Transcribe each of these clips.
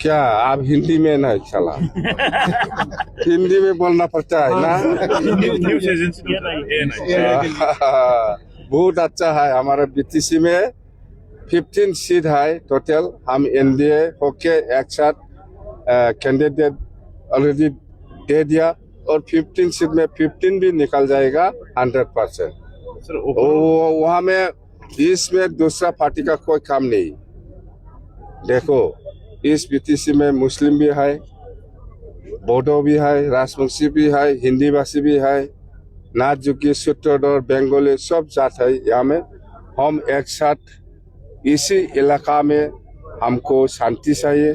क्या आप हिंदी में नहीं चला हिंदी में बोलना पड़ता है ना न्यूज एजेंसी बहुत अच्छा है हमारे बीटीसी में 15 सीट है टोटल हम एनडीए होके एक साथ कैंडिडेट ऑलरेडी दे दिया और 15 सीट में 15 भी निकल जाएगा 100%। वहाँ में इसमें दूसरा पार्टी का कोई काम नहीं। देखो इस बीटीसी में मुस्लिम भी है, बोडो भी है, राजवंशी भी है, हिंदी भाषी भी है, नाथजुकी, सूत्रधर, बंगाली सब जात है। यहाँ में हम एक साथ इसी इलाका में हमको शांति चाहिए,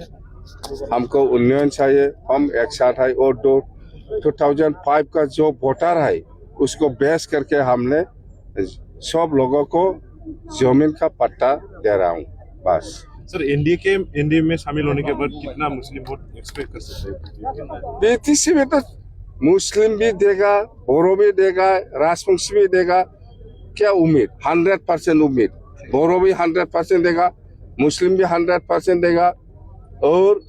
हमको उन्नयन चाहिए, हम एक साथ है। और 2005 का जो वोटर है उसको बेस करके हमने सब लोगों को जमीन का पट्टा दे रहा हूँ बस। सर एनडीए में शामिल होने के बाद कितना मुस्लिम वोट एक्सपेक्ट कर सकते हैं? बीटीसी में तो मुस्लिम भी देगा, बोरो भी देगा, राजवंशी भी देगा। क्या उम्मीद 100% उम्मीद, बोरो भी 100% देगा, मुस्लिम भी 100% देगा और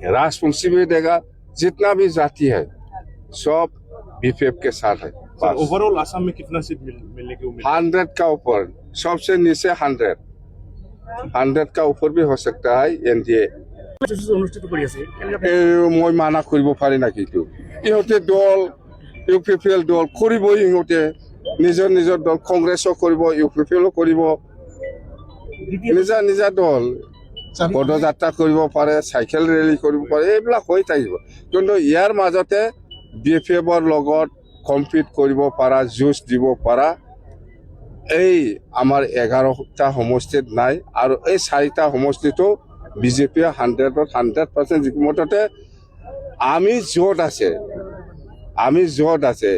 राजवंशी भी देगा। जितना भी जाति है सब बीपीएफ के साथ है। ओवरऑल आसाम में कितना सीट मिलने की उम्मीद? 100 का ऊपर, सबसे नीचे 100 का ऊपर भी हो सकता है। एनडीए মই মানা কৰিব পাৰি নাকি? ইহঁতে দল ইউপিপিএল দল কৰিবই, ইহঁতে নিজৰ নিজৰ দল কংগ্ৰেছো কৰিব, ইউপিপিএলো কৰিব, নিজা নিজা দল পদযাত্ৰা কৰিব পাৰে, চাইকেল ৰেলী কৰিব পাৰে, এইবিলাক হৈ থাকিব। কিন্তু ইয়াৰ মাজতে বিএফএফৰ লগত কম্পিট কৰিব পৰা, যুঁজ দিব পৰা এই আমাৰ 11টা সমষ্টিত নাই। আৰু এই 4টা সমষ্টিটো বিজেপিয়ে 100% মুঠতে আমি য'ত আছে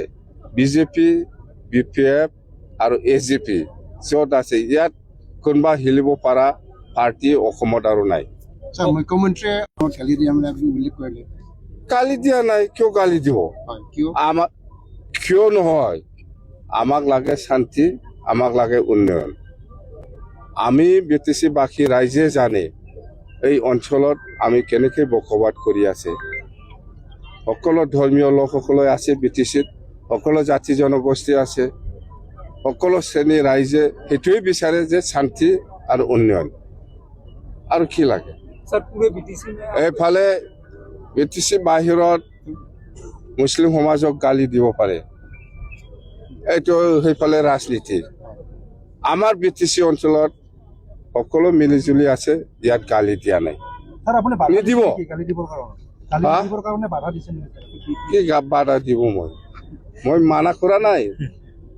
বিজেপি, বিপিএফ আৰু এজিপি য'ত আছে, ইয়াত কোনোবা হিলিব পৰা পাৰ্টি অসমত আৰু নাই। মুখ্যমন্ত্ৰীয়ে গালি দিয়া মানে আপুনি উল্লেখ কৰিলে, গালি দিয়া নাই, কিয় গালি দিব? আমাক কিয় নহয়, আমাক লাগে শান্তি, আমাক লাগে উন্নয়ন। আমি বিটিচি বাসী ৰাইজে জানে এই অঞ্চলত আমি কেনেকৈ বসবাস কৰি আছে। সকলো ধৰ্মীয় লোকসকলে আছে বিটিচিত, সকলো জাতি জনগোষ্ঠী আছে, সকলো শ্ৰেণীৰ ৰাইজে সেইটোৱে বিচাৰে যে শান্তি আৰু উন্নয়ন। আৰু কি লাগে? এইফালে বিটিচি বাহিৰত মুছলিম সমাজক গালি দিব পাৰে, এইটো সেইফালে ৰাজনীতি। আমাৰ বিটিচি অঞ্চলত সকলো মিলিজুলি আছে, ইয়াত গালি দিয়া নাই। নিদিব কি বাধা দিব? মই মানা কৰা নাই,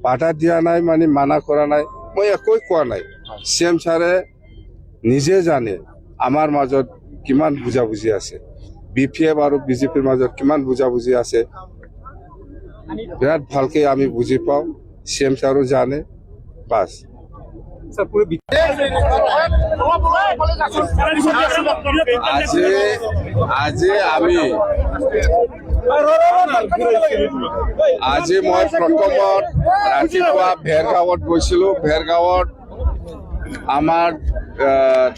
বাধা দিয়া নাই মানে মানা কৰা নাই, মই একোৱে কোৱা নাই। চিএম ছাৰে নিজে জানে আমাৰ মাজত কিমান বুজাবুজি আছে, বিপিএফ আৰু বিজেপিৰ মাজত কিমান বুজাবুজি আছে, বিৰাট ভালকে আমি বুজি পাওঁ, চিএম ছাৰো জানে বাছ। আজি মই প্ৰথমত ৰাতিপুৱা ভেৰগাঁৱত গৈছিলো। ভেৰগাঁৱত আমাৰ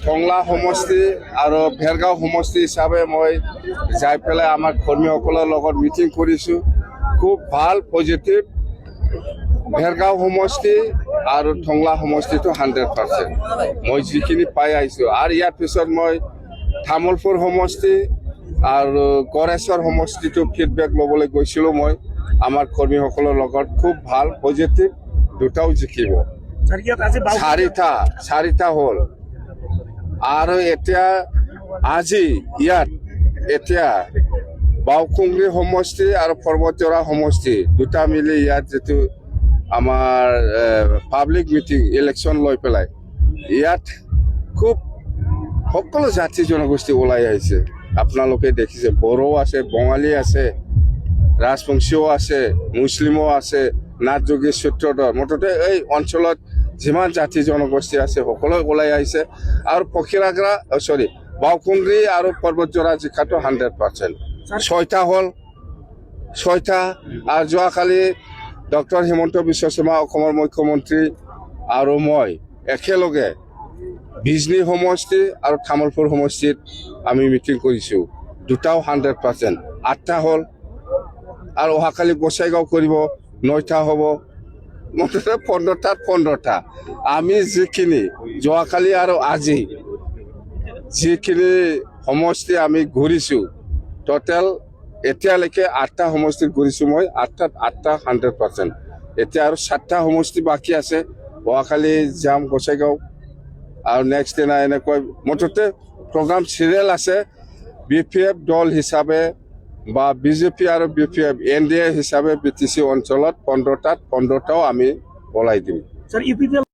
টংলা সমষ্টি আৰু ভেৰগাঁও সমষ্টি হিচাপে মই যাই পেলাই আমাৰ কৰ্মীসকলৰ লগত মিটিং কৰিছোঁ। খুব ভাল পজিটিভ। ভেৰগাঁও সমষ্টি আৰু টংলা সমষ্টিটো 100% মই যিখিনি পাই আহিছোঁ। আৰু ইয়াৰ পিছত মই তামোলপুৰ সমষ্টি আৰু গড়েশ্বৰ সমষ্টিটো ফিডবেক ল'বলৈ গৈছিলোঁ। মই আমাৰ কৰ্মীসকলৰ লগত খুব ভাল পজিটিভ, দুটাও জিকিব। চাৰিটা হ'ল। আৰু এতিয়া আজি ইয়াত বাওকুংগ্ৰী সমষ্টি আৰু পৰ্বতীয়া সমষ্টি দুটা মিলি ইয়াত যিটো আমাৰ পাব্লিক মিটিং ইলেকশ্যন লৈ পেলাই ইয়াত খুব সকলো জাতি জনগোষ্ঠী ওলাই আহিছে। আপোনালোকে দেখিছে, বড়ো আছে, বঙালী আছে, ৰাজবংশীও আছে, মুছলিমো আছে, নাথযোগী, সূত্ৰধৰ, মুঠতে এই অঞ্চলত যিমান জাতি জনগোষ্ঠী আছে সকলো ওলাই আহিছে। আৰু বাওকুংগ্ৰী আৰু পৰ্বতীয়া জিকাটো 100%। 6টা হ'ল, 6টা। আৰু যোৱাকালি ডক্টৰ হিমন্ত বিশ্ব শৰ্মা অসমৰ মুখ্যমন্ত্ৰী আৰু মই একেলগে বিজনী সমষ্টি আৰু তামোলপুৰ সমষ্টিত আমি মিটিং কৰিছোঁ, দুটাও 100%, 8টা হ'ল আৰু অহাকালি গোসাইগাঁও কৰিব, 9টা হ'ব, মুঠতে 15টাত 15টা। আমি যিখিনি যোৱাকালি আৰু আজি যিখিনি সমষ্টি আমি ঘূৰিছোঁ, টোটেল এতিয়ালৈকে 8টা সমষ্টিত ঘূৰিছোঁ মই, 8টাত 8টা 100%। এতিয়া আৰু 7টা সমষ্টি বাকী আছে, অহাকালি যাম গোসাইগাঁও আৰু নেক্সট দিনা এনেকৈ মুঠতে প্ৰগ্ৰাম চিৰিয়েল আছে। BPF দল হিচাপে বা BJP আৰু BPF NDA হিচাপে BTC অঞ্চলত 15টাত 15টাও আমি ওলাই দিম। Sir UPPL